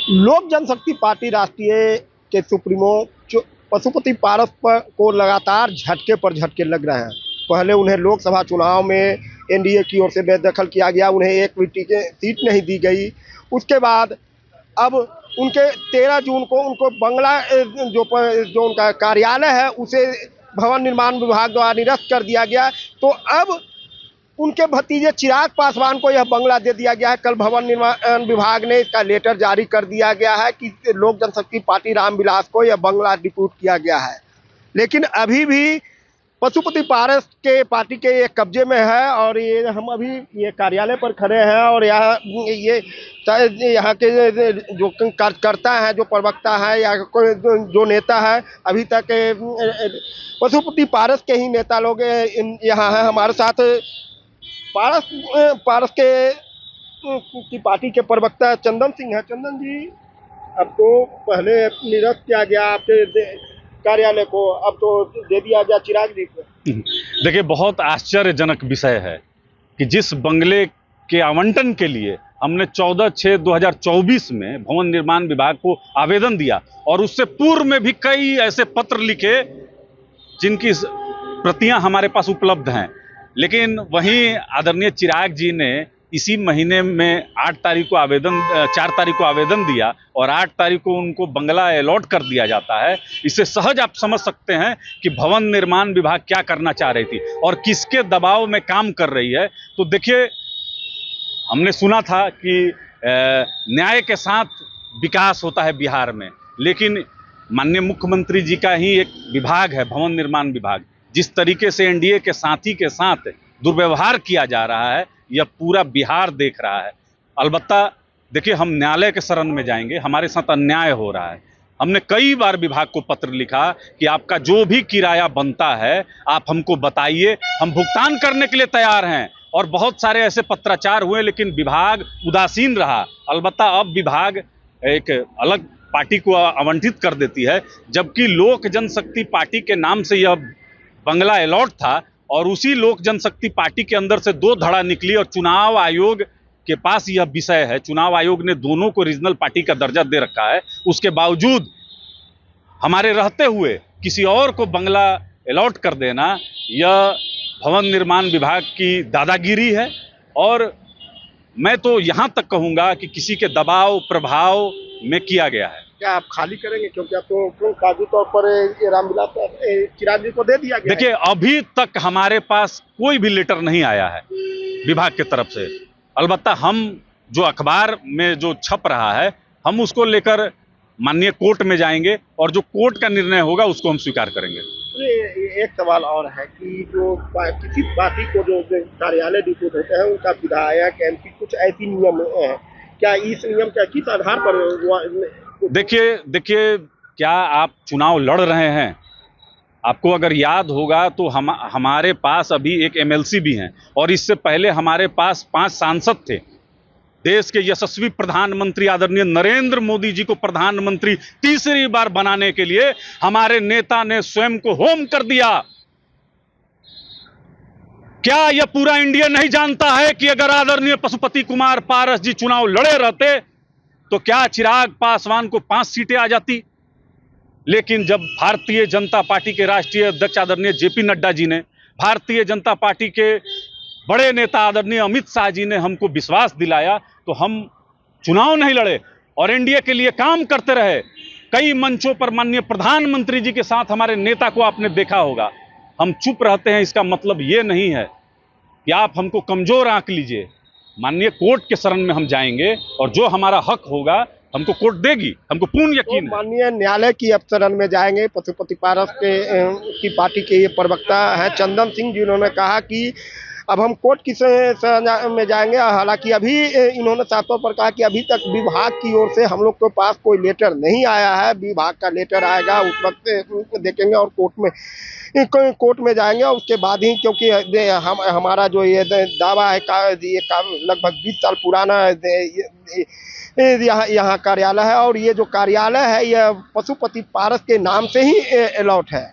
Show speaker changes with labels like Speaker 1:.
Speaker 1: लोक जनशक्ति पार्टी राष्ट्रीय के सुप्रीमो पशुपति पारस को लगातार झटके पर झटके लग रहे हैं। पहले उन्हें लोकसभा चुनाव में एनडीए की ओर से बेदखल किया गया, उन्हें एक भी सीट नहीं दी गई। उसके बाद अब उनके 13 जून को उनको बंगला जो उनका कार्यालय है उसे भवन निर्माण विभाग द्वारा निरस्त कर दिया गया। तो अब उनके भतीजे चिराग पासवान को यह बंगला दे दिया गया है। कल भवन निर्माण विभाग ने इसका लेटर जारी कर दिया गया है कि लोक जनशक्ति पार्टी रामविलास को यह बंगला डिप्यूट किया गया है। लेकिन अभी भी पशुपति पारस के पार्टी के ये कब्जे में है और ये हम अभी ये कार्यालय पर खड़े हैं और यहाँ के जो कार्यकर्ता हैं, जो प्रवक्ता हैं या कोई जो नेता है, अभी तक पशुपति पारस के ही नेता लोग यहाँ हैं हमारे साथ। पारस की पार्टी के प्रवक्ता चंदन सिंह है। चंदन जी, अब तो पहले निरस्त किया गया आपके कार्यालय को, अब तो दे दिया गया चिराग जी को।
Speaker 2: देखिए, बहुत आश्चर्यजनक विषय है कि जिस बंगले के आवंटन के लिए हमने 14/6/2024 में भवन निर्माण विभाग को आवेदन दिया और उससे पूर्व में भी कई ऐसे पत्र लिखे जिनकी प्रतियां हमारे पास उपलब्ध हैं, लेकिन वहीं आदरणीय चिराग जी ने इसी महीने में 4 तारीख को आवेदन दिया और 8 तारीख को उनको बंगला अलॉट कर दिया जाता है। इससे सहज आप समझ सकते हैं कि भवन निर्माण विभाग क्या करना चाह रही थी और किसके दबाव में काम कर रही है। तो देखिए, हमने सुना था कि न्याय के साथ विकास होता है बिहार में, लेकिन माननीय मुख्यमंत्री जी का ही एक विभाग है भवन निर्माण विभाग। जिस तरीके से एनडीए के साथी के साथ दुर्व्यवहार किया जा रहा है, यह पूरा बिहार देख रहा है। अलबत्ता देखिए, हम न्यायालय के शरण में जाएंगे, हमारे साथ अन्याय हो रहा है। हमने कई बार विभाग को पत्र लिखा कि आपका जो भी किराया बनता है आप हमको बताइए, हम भुगतान करने के लिए तैयार हैं। और बहुत सारे ऐसे पत्राचार हुए, लेकिन विभाग उदासीन रहा। अलबत्ता अब विभाग एक अलग पार्टी को आवंटित कर देती है, जबकि लोक जनशक्ति पार्टी के नाम से यह बंगला अलॉट था और उसी लोक जनशक्ति पार्टी के अंदर से 2 धड़ा निकली और चुनाव आयोग के पास यह विषय है। चुनाव आयोग ने दोनों को रीजनल पार्टी का दर्जा दे रखा है, उसके बावजूद हमारे रहते हुए किसी और को बंगला अलॉट कर देना, यह भवन निर्माण विभाग की दादागिरी है। और मैं तो यहाँ तक कहूँगा कि किसी के दबाव प्रभाव में किया गया है।
Speaker 1: क्या आप खाली करेंगे, क्योंकि आप तो कागजी तौर पर रामविलास चिराग जी को दे दिया गया?
Speaker 2: देखिए, अभी तक हमारे पास कोई भी लेटर नहीं आया है विभाग की तरफ से। अलबत्ता हम जो अखबार में जो छप रहा है, हम उसको लेकर माननीय कोर्ट में जाएंगे और जो कोर्ट का निर्णय होगा उसको हम स्वीकार करेंगे।
Speaker 1: एक सवाल और है कि जो किसी पार्टी को जो कार्यालय डिप्यूट होते हैं, उनका विधायक एमपी कुछ ऐसी नियम है, क्या इस नियम का किस आधार पर?
Speaker 2: देखिए, क्या आप चुनाव लड़ रहे हैं? आपको अगर याद होगा तो हमारे पास अभी एक एमएलसी भी हैं और इससे पहले हमारे पास 5 सांसद थे। देश के यशस्वी प्रधानमंत्री आदरणीय नरेंद्र मोदी जी को प्रधानमंत्री तीसरी बार बनाने के लिए हमारे नेता ने स्वयं को होम कर दिया। क्या यह पूरा इंडिया नहीं जानता है कि अगर आदरणीय पशुपति कुमार पारस जी चुनाव लड़े रहते तो क्या चिराग पासवान को 5 सीटें आ जाती? लेकिन जब भारतीय जनता पार्टी के राष्ट्रीय अध्यक्ष आदरणीय जेपी नड्डा जी ने, भारतीय जनता पार्टी के बड़े नेता आदरणीय अमित शाह जी ने हमको विश्वास दिलाया, तो हम चुनाव नहीं लड़े और एनडीए के लिए काम करते रहे। कई मंचों पर माननीय प्रधानमंत्री जी के साथ हमारे नेता को आपने देखा होगा। हम चुप रहते हैं, इसका मतलब ये नहीं है कि आप हमको कमजोर आंक लीजिए। माननीय कोर्ट के शरण में हम जाएंगे और जो हमारा हक होगा हमको कोर्ट देगी, हमको पूर्ण यकीन है।
Speaker 1: माननीय न्यायालय की अब शरण में जाएंगे। पशुपति पारस की पार्टी के ये प्रवक्ता है चंदन सिंह, जिन्होंने कहा कि अब हम कोर्ट की शरण में जाएंगे। हालांकि अभी इन्होंने साफ तौर पर कहा कि अभी तक विभाग की ओर से हम लोग के पास कोई लेटर नहीं आया है। विभाग का लेटर आएगा, उस वक्त देखेंगे और कोर्ट में जाएंगे और उसके बाद ही, क्योंकि हमारा जो ये दावा है ये लगभग 20 साल पुराना यहाँ कार्यालय है और ये जो कार्यालय है यह पशुपति पारस के नाम से ही अलॉट है।